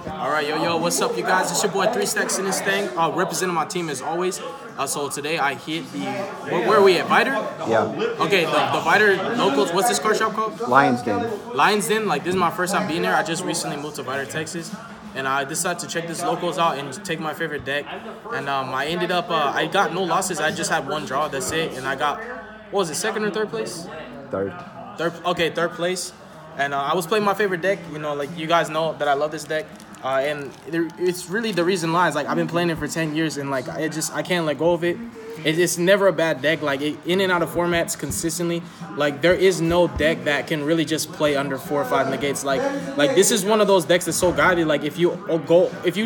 All right, yo, what's up, you guys? It's your boy 3 Stacks in this thing, representing my team as always. So today I hit the, where are we at, Viter? Yeah. Okay, the Viter locals, what's this car shop called? Lions Den. Lions Den, like this is my first time being there. I just recently moved to Viter, Texas. And I decided to check this locals out and take my favorite deck. And I ended up, I got no losses. I just had one draw, that's it. And I got, what was it, second or third place? Third. Third place. And I was playing my favorite deck. You know, like you guys know that I love this deck. And it's really the reason lies. Like I've been playing it for 10 years, and like I can't let go of it. It's never a bad deck. Like in and out of formats consistently. Like there is no deck that can really just play under 4 or 5 negates. Like this is one of those decks that's so guided. Like if you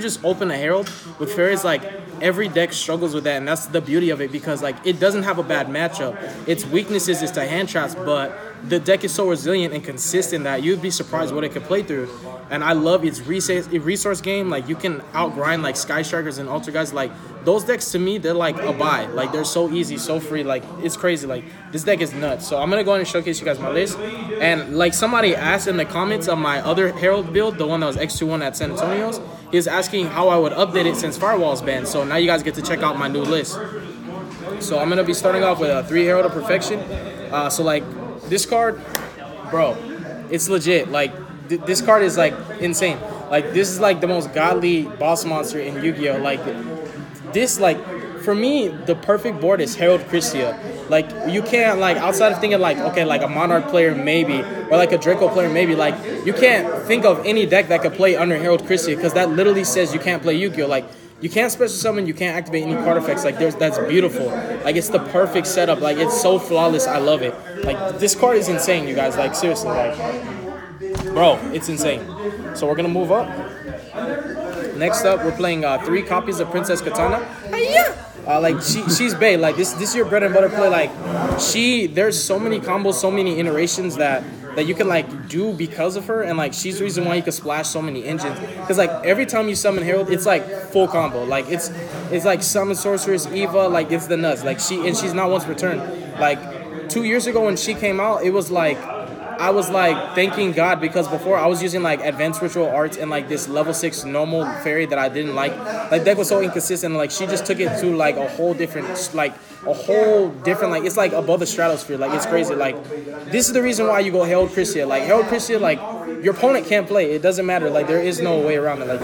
just open a Herald with fairies, like every deck struggles with that, and that's the beauty of it, because like it doesn't have a bad matchup. Its weaknesses is to hand traps, but the deck is so resilient and consistent that you'd be surprised what it could play through. And I love its resource game. Like you can outgrind like Sky Strikers and Ultra guys. Like those decks to me, they're like a buy. Like they're so easy, so free. Like it's crazy. Like this deck is nuts. So I'm gonna go ahead and showcase you guys my list. And like somebody asked in the comments of my other Herald build, the one that was X21 at San Antonio's, he was asking how I would update it since Firewall's banned. So now you guys get to check out my new list. So I'm gonna be starting off with a 3 Herald of Perfection. So like this card, bro, it's legit. Like this card is like insane. Like this is like the most godly boss monster in Yu-Gi-Oh. Like this, like for me, the perfect board is Herald Christia. Like you can't, like outside of thinking like, okay, like a Monarch player maybe, or like a Draco player maybe, like you can't think of any deck that could play under Herald Christia, because that literally says you can't play Yu-Gi-Oh. Like you can't special summon, you can't activate any card effects. Like that's beautiful. Like it's the perfect setup. Like it's so flawless. I love it. Like this card is insane, you guys. Like seriously, like bro, it's insane. So we're gonna move up. Next up, we're playing 3 copies of Princess Katana. Like she's bae. Like this is your bread and butter play. Like there's so many combos, so many iterations that you can like do because of her, and like she's the reason why you can splash so many engines. Because like every time you summon Herald, it's like full combo. Like it's like summon Sorceress, Eva, like it's the nuts. Like she's not once returned. Like 2 years ago when she came out, it was like I was like thanking God, because before I was using like advanced ritual arts and like this level 6 normal fairy that I didn't like. Like deck was so inconsistent. Like she just took it to like a whole different like it's like above the stratosphere. Like it's crazy. Like this is the reason why you go Herald Christia. Like Herald Christia, like your opponent can't play. It doesn't matter. Like there is no way around it. Like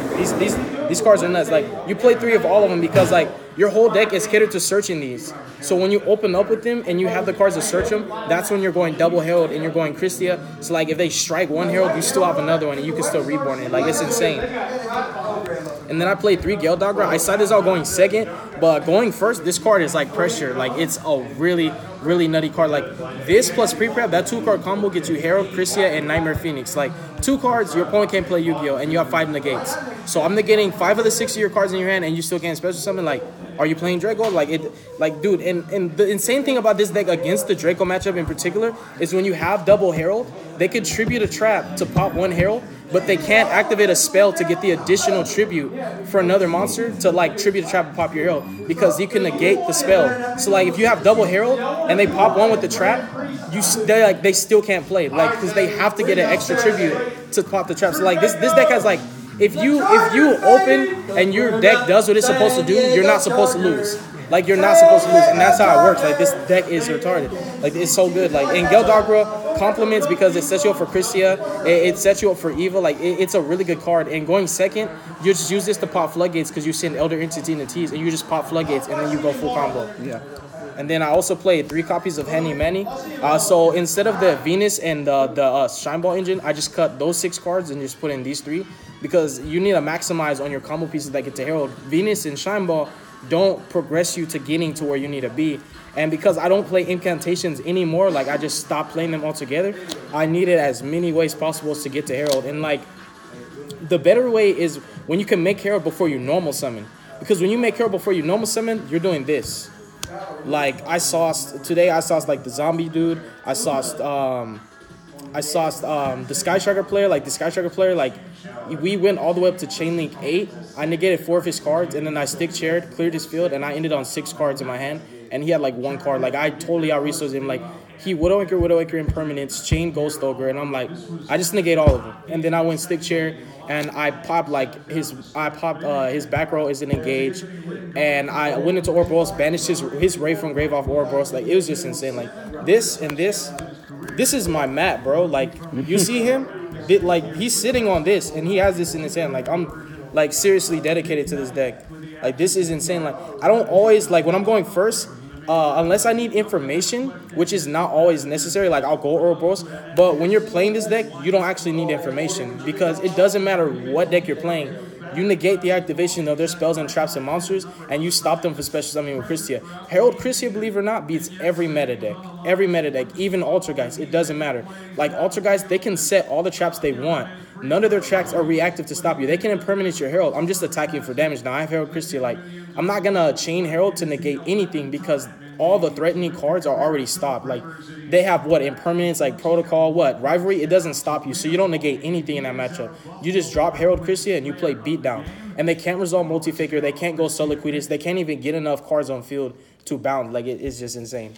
these cards are nuts. Like you play 3 of all of them because like your whole deck is catered to searching these. So when you open up with them and you have the cards to search them, that's when you're going double Herald and you're going Christia. So like if they strike 1 Herald, you still have another one and you can still reborn it. Like it's insane. And then I played 3 Gale Dogger. I saw this all going second, but going first, this card is like pressure. Like it's a really nutty card. Like this plus pre-prep, that 2-card combo gets you Herald, Christia, and Nightmare Phoenix. Like 2 cards, your opponent can't play Yu-Gi-Oh, and you have 5 negates. So I'm negating 5 of the 6 of your cards in your hand, and you still can't special summon. Like, are you playing Draco? Like dude, and the insane thing about this deck against the Draco matchup in particular is when you have double Herald, they could tribute a trap to pop 1 Herald, but they can't activate a spell to get the additional tribute for another monster to like tribute a trap and pop your Herald, because you can negate the spell. So like if you have double Herald and they pop 1 with the trap, they still can't play, like because they have to get an extra tribute to pop the trap. So like this deck has like if you open and your deck does what it's supposed to do, you're not supposed to lose. Like you're not supposed to lose, and that's how it works. Like this deck is retarded. Like it's so good. Like and Gale Dogger compliments because it sets you up for Christia. It sets you up for Eva. Like it's a really good card. And going second, you just use this to pop floodgates because you send Elder Entity in the T's, and you just pop floodgates, and then you go full combo. Yeah. And then I also played 3 copies of Henny Manny. So instead of the Venus and the Shine Ball engine, I just cut those 6 cards and just put in these 3, because you need to maximize on your combo pieces that get to Herald. Venus and Shine Ball don't progress you to getting to where you need to be. And because I don't play incantations anymore, like I just stopped playing them altogether, I needed as many ways possible to get to Herald. And like the better way is when you can make Herald before you normal summon. Because when you make Herald before you normal summon, you're doing this. Like I sauced like the zombie dude. I sauced the Sky Striker player. Like the Sky Striker player, like we went all the way up to Chain Link 8. I negated 4 of his cards, and then I stick chaired, cleared his field, and I ended on 6 cards in my hand. And he had like 1 card. Like I totally out-resourced him. Like he Widowmaker, Impermanence, Chain Ghost Ogre, and I'm like, I just negate all of them. And then I went Stick Chair, and I popped like his back row isn't engaged, and I went into Ouroboros, banished his Ray from grave off Ouroboros. Like, it was just insane. Like, this and this is my map, bro. Like, you see him, like, he's sitting on this, and he has this in his hand. Like, I'm like seriously dedicated to this deck. Like, this is insane. Like, I don't always, like, when I'm going first, unless I need information, which is not always necessary, like, I'll go Ouroboros. But when you're playing this deck, you don't actually need information, because it doesn't matter what deck you're playing. You negate the activation of their spells and traps and monsters, and you stop them for special summoning with Christia. Herald Christia, believe it or not, beats every meta deck. Every meta deck, even Alter Guys. It doesn't matter. Like, Alter Guys, they can set all the traps they want. None of their traps are reactive to stop you. They can impermanence your Herald. I'm just attacking for damage. Now, I have Herald Christia. Like, I'm not going to chain Herald to negate anything, because all the threatening cards are already stopped. Like, they have, what, impermanence, like Protocol, what, Rivalry? It doesn't stop you, so you don't negate anything in that matchup. You just drop Herald Christia and you play Beatdown. And they can't resolve Multi-Figure. They can't go Soliquidus. They can't even get enough cards on field to bound. Like, it's just insane.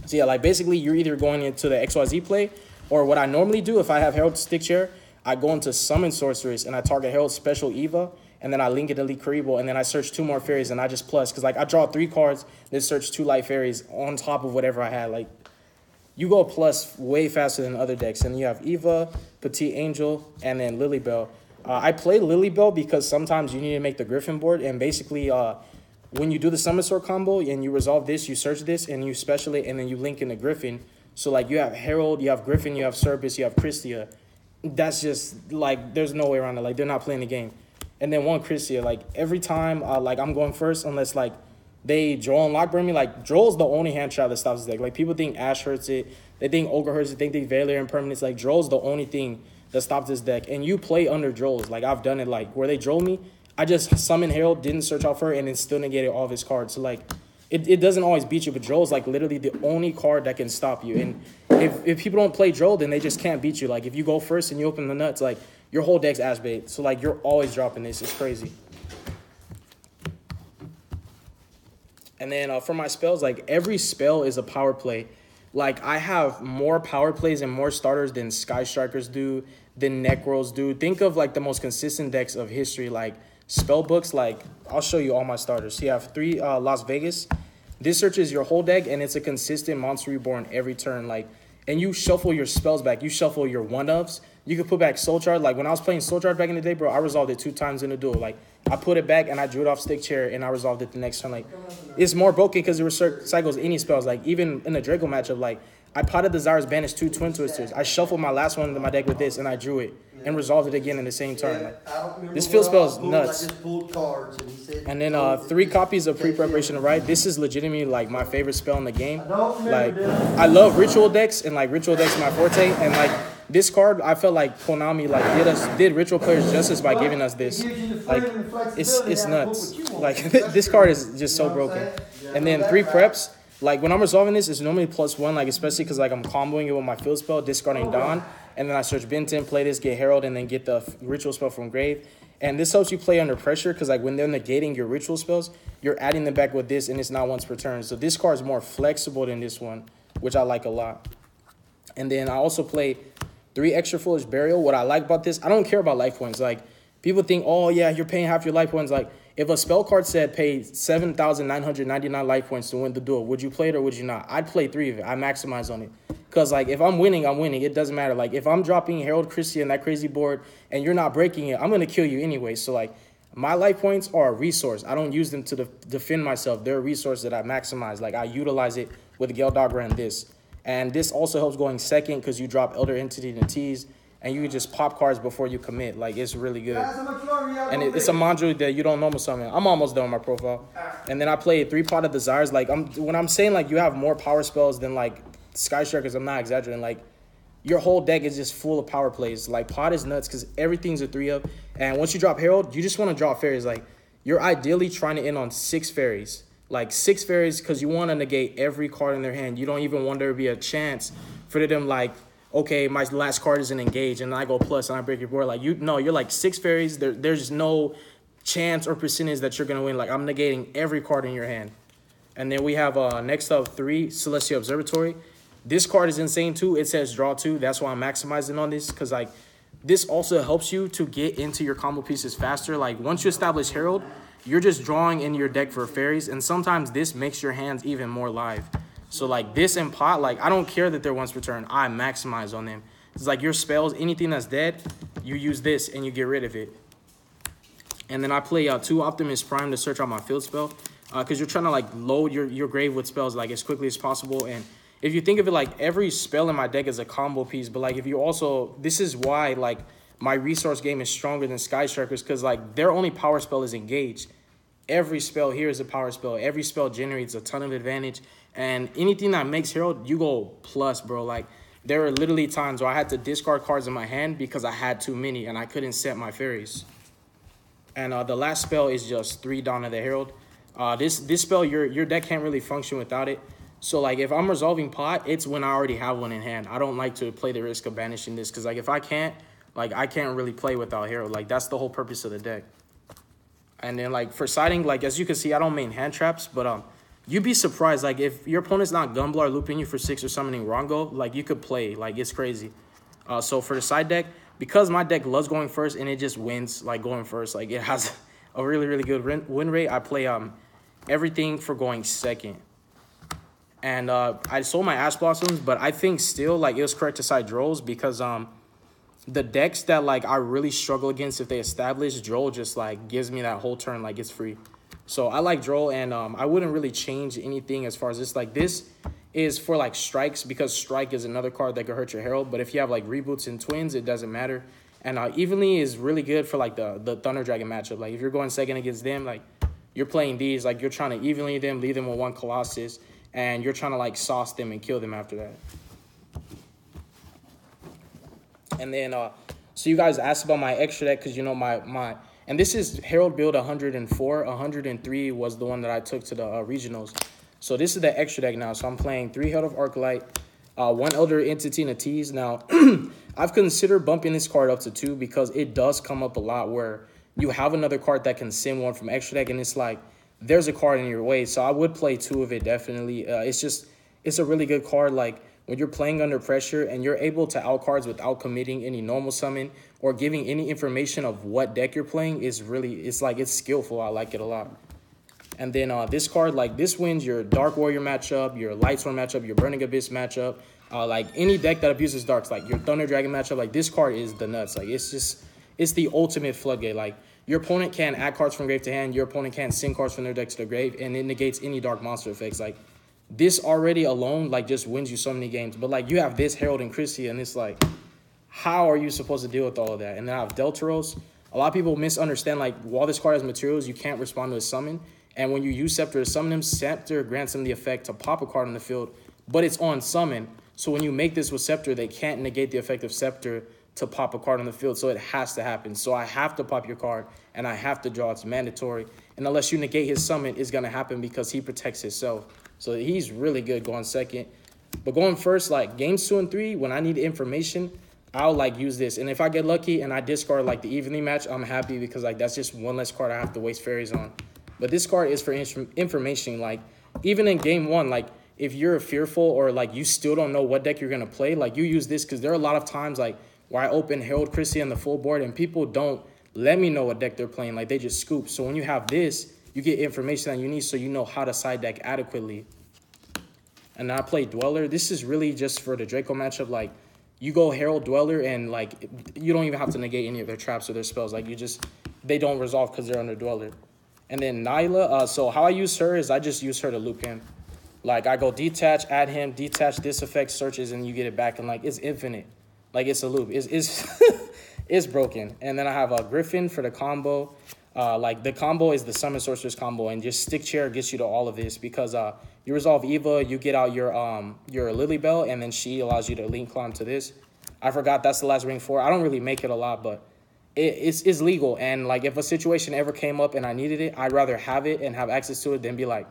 So, yeah, like, basically, you're either going into the XYZ play, or what I normally do, if I have Herald Stick Chair, I go into Summon Sorceress, and I target Herald Special Eva, and then I link it to Elite Karibo, and then I search 2 more fairies, and I just plus. Because, like, I draw 3 cards, then search 2 light fairies on top of whatever I had. Like, you go plus way faster than other decks. And you have Eva, Petite Angel, and then Lilybell. I play Lilybell because sometimes you need to make the Griffin board, and basically when you do the Summon Sword combo and you resolve this, you search this, and you special it, and then you link in the Griffin. So, like, you have Herald, you have Griffin, you have Cerberus, you have Christia. That's just, like, there's no way around it. Like, they're not playing the game. And then one Christia, like, every time, like, I'm going first, unless, like, they Droll and Lockburn me. Like, Droll's the only hand trap that stops this deck. Like, people think Ash hurts it. They think Ogre hurts it. They think Valier Impermanence. Like, Droll's the only thing that stops this deck. And you play under Drolls. Like, I've done it, like, where they Droll me, I just summon Herald, didn't search off her, and then still negated all of his cards. So, like, it doesn't always beat you, but Droll's, like, literally the only card that can stop you. And if people don't play Droll, then they just can't beat you. Like, if you go first and you open the nuts, like, your whole deck's ass bait. So, like, you're always dropping this. It's crazy. And then for my spells, like, every spell is a power play. Like, I have more power plays and more starters than Sky Strikers do, than Necros do. Think of, like, the most consistent decks of history, like, spell books. Like, I'll show you all my starters. So you have 3 Las Vegas. This searches your whole deck, and it's a consistent Monster Reborn every turn. Like, and you shuffle your spells back. You shuffle your one-ups. You can put back Soul Charge. Like, when I was playing Soul Charge back in the day, bro, I resolved it 2 times in a duel. Like, I put it back, and I drew it off Stick Chair, and I resolved it the next turn. Like, it's more broken because it recycles any spells. Like, even in the Draco matchup, like, I potted Desires, banished 2 Twin Twisters. I shuffled my last one into my deck with this, and I drew it and resolved it again in the same turn. Like, this field spell is nuts. And then 3 copies of Pre-Preparation to Ride. This is legitimately, like, my favorite spell in the game. Like, I love Ritual decks, and, like, Ritual decks is my forte. And, like, this card, I felt like Konami, like, did Ritual players justice by giving us this. Like, it's nuts. Like, this card is just so broken. And then 3 preps. Like, when I'm resolving this, it's normally +1, like, especially because, like, I'm comboing it with my field spell, discarding Dawn, and then I search Benton, play this, get Herald, and then get the Ritual spell from grave. And this helps you play under pressure because, like, when they're negating your Ritual spells, you're adding them back with this, and it's not once per turn. So this card is more flexible than this one, which I like a lot. And then I also play 3 extra Foolish Burial. What I like about this, I don't care about life points. Like, people think, oh, yeah, you're paying half your life points. Like, if a spell card said pay 7,999 life points to win the duel, would you play it or would you not? I'd play 3 of it. I maximize on it. Because, like, if I'm winning, I'm winning. It doesn't matter. Like, if I'm dropping Herald Christia in that crazy board and you're not breaking it, I'm going to kill you anyway. So, like, my life points are a resource. I don't use them to defend myself. They're a resource that I maximize. Like, I utilize it with Geldogra and this. And this also helps going second because you drop Elder Entity and Tease. And you can just pop cards before you commit. Like, it's really good. And it's a Mandru that you don't normal summon. I'm almost done with my profile. And then I play 3 Pot of Desires. Like, when I'm saying, like, you have more power spells than, like, Sky Strikers, I'm not exaggerating. Like, your whole deck is just full of power plays. Like, Pot is nuts because everything's a 3-up. And once you drop Herald, you just want to draw fairies. Like, you're ideally trying to end on 6 fairies. Like, 6 fairies because you want to negate every card in their hand. You don't even want there to be a chance for them, like, okay, my last card isn't engaged, and I go plus, and I break your board. Like, you're like 6 fairies. There's no chance or percentage that you're going to win. Like, I'm negating every card in your hand. And then we have, next up, 3 Celestial Observatory. This card is insane too. It says draw 2. That's why I'm maximizing on this, because like this also helps you to get into your combo pieces faster. Like once you establish Herald, you're just drawing in your deck for fairies, and sometimes this makes your hands even more live. So like this and pot, like I don't care that they're once per turn. I maximize on them. It's like your spells, anything that's dead, you use this and you get rid of it. And then I play 2 Optimus Prime to search out my field spell, because you're trying to like load your grave with spells like as quickly as possible. And if you think of it, like every spell in my deck is a combo piece, but like if you also, this is why like my resource game is stronger than Sky Strikers, because like their only power spell is engage. Every spell here is a power spell. Every spell generates a ton of advantage, and anything that makes Herald, you go plus, bro. Like there are literally times where I had to discard cards in my hand because I had too many and I couldn't set my fairies. And the last spell is just 3 Dawn of the Herald. This spell, your deck can't really function without it. So like if I'm resolving pot, it's when I already have one in hand. I don't like to play the risk of banishing this, because like if I can't really play without Herald. Like that's the whole purpose of the deck. And then like for siding, like as you can see, I don't main hand traps, but you'd be surprised. Like if your opponent's not Gumblar looping you for 6 or summoning Rongo, like you could play. Like it's crazy. So for the side deck, because my deck loves going first and it just wins like going first, like it has a really, really good win rate, I play everything for going second. And I sold my Ash Blossoms, but I think still like it was correct to side Drolls, because the decks that like I really struggle against, if they establish, Droll just like gives me that whole turn like it's free. So I like Droll, and I wouldn't really change anything as far as this. Like this is for like strikes, because strike is another card that could hurt your Herald. But if you have like reboots and twins, it doesn't matter. And evenly is really good for like the Thunder Dragon matchup. Like if you're going second against them, like you're playing these, like you're trying to evenly them, leave them with 1 Colossus, and you're trying to like sauce them and kill them after that. And then, so you guys asked about my extra deck, because you know and this is Herald build 104. 103 was the one that I took to the regionals. So this is the extra deck now. So I'm playing 3 Herald of Arclight, 1 Elder Entity and a Tease. Now, I've considered bumping this card up to 2, because it does come up a lot where you have another card that can send 1 from extra deck, and it's like there's a card in your way. So I would play 2 of it definitely. It's a really good card. Like when you're playing under pressure and you're able to out cards without committing any normal summon or giving any information of what deck you're playing, is really, it's skillful. I like it a lot. And then this card, like this wins your Dark Warrior matchup, your Lightsworn matchup, your Burning Abyss matchup, like any deck that abuses darks, like your Thunder Dragon matchup. Like this card is the nuts. Like it's the ultimate floodgate. Like your opponent can add cards from grave to hand, your opponent can send cards from their deck to the grave, and it negates any dark monster effects. Like this already alone, like just wins you so many games. But like you have this Herald and Christie, and it's like, how are you supposed to deal with all of that? And then I have Deltaros. A lot of people misunderstand, like while this card has materials, you can't respond to a summon. And when you use Scepter to summon him, Scepter grants him the effect to pop a card on the field, but it's on summon. So when you make this with Scepter, they can't negate the effect of Scepter to pop a card on the field. So it has to happen. So I have to pop your card, and I have to draw. It's mandatory. And unless you negate his summon, it's going to happen because he protects himself. So he's really good going second. But going first, like games 2 and 3, when I need information, I'll like use this. And if I get lucky and I discard like the evening match, I'm happy, because like that's just 1 less card I have to waste fairies on. But this card is for information. Like even in game 1, like if you're fearful or like you still don't know what deck you're going to play, like you use this, because there are a lot of times like where I open Herald Christie on the full board and people don't let me know what deck they're playing. Like they just scoop. So when you have this, you get information that you need, so you know how to side deck adequately. And I play Dweller. This is really just for the Draco matchup. Like you go Herald Dweller, and like you don't even have to negate any of their traps or their spells. Like they don't resolve because they're under Dweller. And then Nyla, so how I use her is I just use her to loop him. Like I go detach, add him, detach this effect, searches, and you get it back. And like it's infinite. Like it's a loop. It's it's broken. And then I have a Griffin for the combo. Like the combo is the Summon Sorceress combo, and just Stick Chair gets you to all of this, because you resolve Eva, you get out your Lily Bell, and then she allows you to link climb to this. I forgot that's the last ring 4. I don't really make it a lot, but it's legal. And like if a situation ever came up and I needed it, I'd rather have it and have access to it than be like,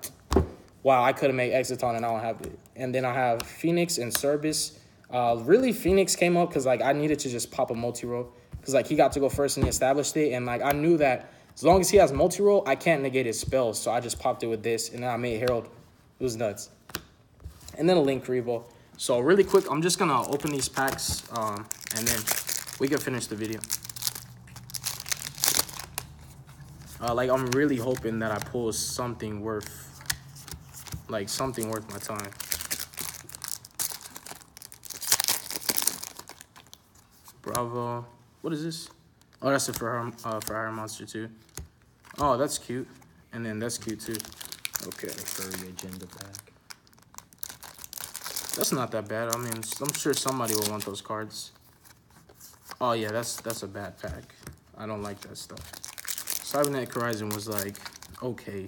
wow, I could have made Exiton and I don't have it. And then I have Phoenix and Cerberus. Really Phoenix came up because like I needed to just pop a multi-roll, because like he got to go first and he established it, and like I knew that as long as he has multi-roll, I can't negate his spells. So I just popped it with this, and then I made Herald. It was nuts. And then a Link Revo. So really quick, I'm just gonna open these packs, and then we can finish the video. Like I'm really hoping that I pull something worth, like something worth my time. Bravo. What is this? Oh, that's a Ferrari Monster too. Oh, that's cute. And then that's cute too. Okay. The furry agenda pack. That's not that bad. I mean, I'm sure somebody will want those cards. Oh yeah, that's a bad pack. I don't like that stuff. Cybernetic Horizon was like, okay.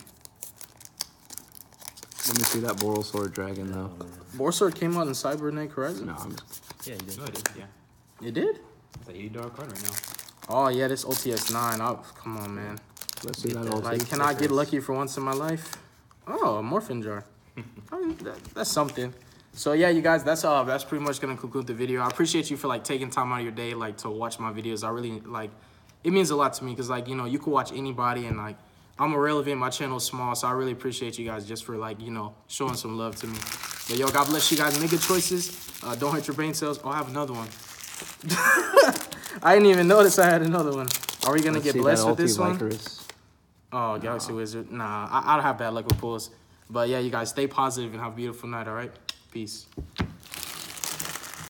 Let me see that Boral Sword Dragon though. Borsword came out in Cybernetic Horizon? No, I'm Yeah, you did. No, it is, yeah. It did? It's an $80 card right now. Oh yeah, this OTX 9. Oh, come on, man. let's see that old Like, can I get lucky for once in my life? Oh, a Morphin Jar. I mean, that's something. So yeah, you guys, that's pretty much gonna conclude the video. I appreciate you for like taking time out of your day like to watch my videos. I really like, it means a lot to me because like, you know, you could watch anybody and like, I'm irrelevant, my channel's small, so I really appreciate you guys just for like, you know, showing some love to me. But yo, God bless you guys. Make good choices. Don't hurt your brain cells. Oh, I have another one. I didn't even notice I had another one. Are we gonna get blessed with this one? Oh, Galaxy Wizard. Nah, I don't have bad luck with pulls. But yeah, you guys stay positive and have a beautiful night, all right? Peace.